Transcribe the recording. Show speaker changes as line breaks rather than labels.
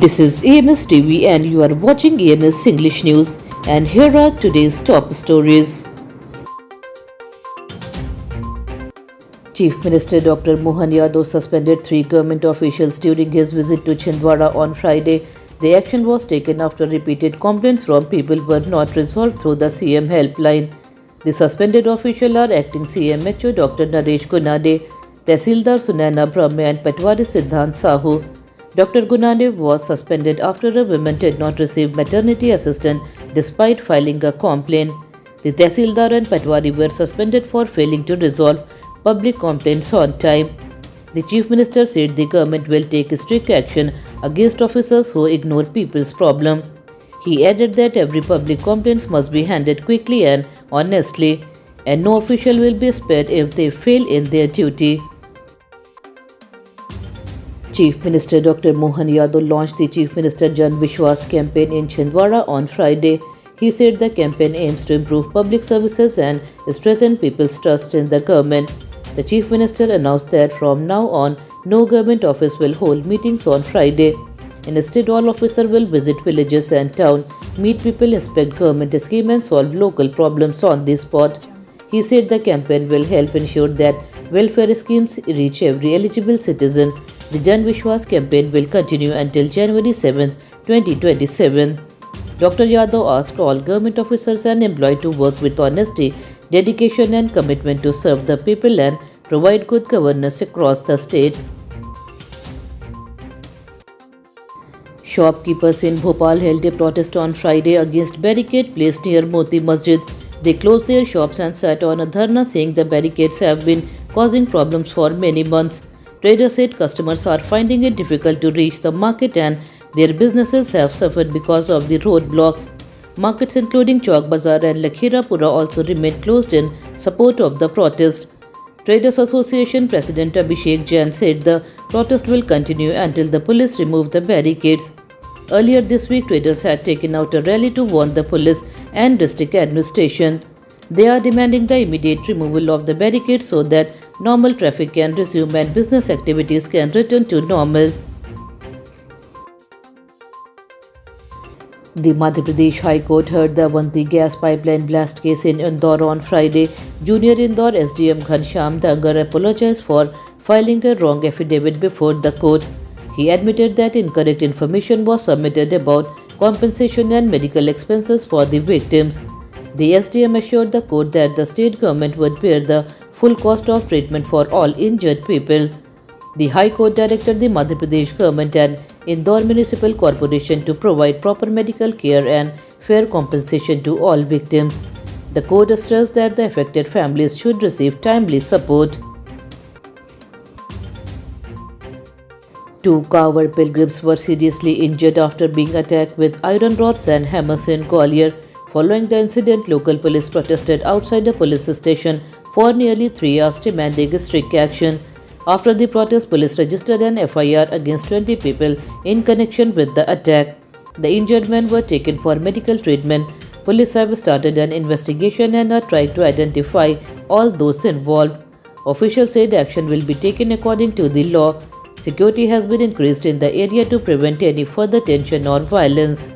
This is AMS TV and you are watching AMS English News, and here are today's top stories. Chief Minister Dr. Mohan Yadav suspended 3 government officials during his visit to Chhindwara on Friday. The action was taken after repeated complaints from people were not resolved through the CM helpline. The suspended officials are acting CMHO Dr. Naresh Gunade, Tehsildar Sunaina Brahme and Patwari Siddhant Sahu. Dr. Gunade was suspended after a woman did not receive maternity assistance despite filing a complaint. The Tehsildar and Patwari were suspended for failing to resolve public complaints on time. The Chief Minister said the government will take strict action against officers who ignore people's problem. He added that every public complaint must be handled quickly and honestly, and no official will be spared if they fail in their duty. Chief Minister Dr. Mohan Yadav launched the Chief Minister Jan Vishwas campaign in Chhindwara on Friday. He said the campaign aims to improve public services and strengthen people's trust in the government. The Chief Minister announced that from now on, no government office will hold meetings on Friday. Instead, all officers will visit villages and towns, meet people, inspect government schemes and solve local problems on the spot. He said the campaign will help ensure that welfare schemes reach every eligible citizen. The Jan Vishwas campaign will continue until January 7, 2027. Dr. Yadav asked all government officers and employees to work with honesty, dedication and commitment to serve the people and provide good governance across the state. Shopkeepers in Bhopal held a protest on Friday against barricade placed near Moti Masjid. They closed their shops and sat on a dharna saying the barricades have been causing problems for many months. Traders said customers are finding it difficult to reach the market and their businesses have suffered because of the roadblocks. Markets including Chowk Bazaar and Lakhirapura also remain closed in support of the protest. Traders Association President Abhishek Jain said the protest will continue until the police remove the barricades. Earlier this week, traders had taken out a rally to warn the police and district administration. They are demanding the immediate removal of the barricades so that normal traffic can resume and business activities can return to normal. The Madhya Pradesh High Court heard the Avanti gas pipeline blast case in Indore on Friday. Junior Indore SDM Ghanshyam Dangar apologized for filing a wrong affidavit before the court. He admitted that incorrect information was submitted about compensation and medical expenses for the victims. The SDM assured the court that the state government would bear the full cost of treatment for all injured people. The High Court directed the Madhya Pradesh government and Indore Municipal Corporation to provide proper medical care and fair compensation to all victims. The court stressed that the affected families should receive timely support. 2 pilgrims were seriously injured after being attacked with iron rods and hammers in Gwalior. Following the incident, local police protested outside the police station for nearly 3 hours demanding strict action. After the protest, police registered an FIR against 20 people in connection with the attack. The injured men were taken for medical treatment. Police have started an investigation and are trying to identify all those involved. Officials said action will be taken according to the law. Security has been increased in the area to prevent any further tension or violence.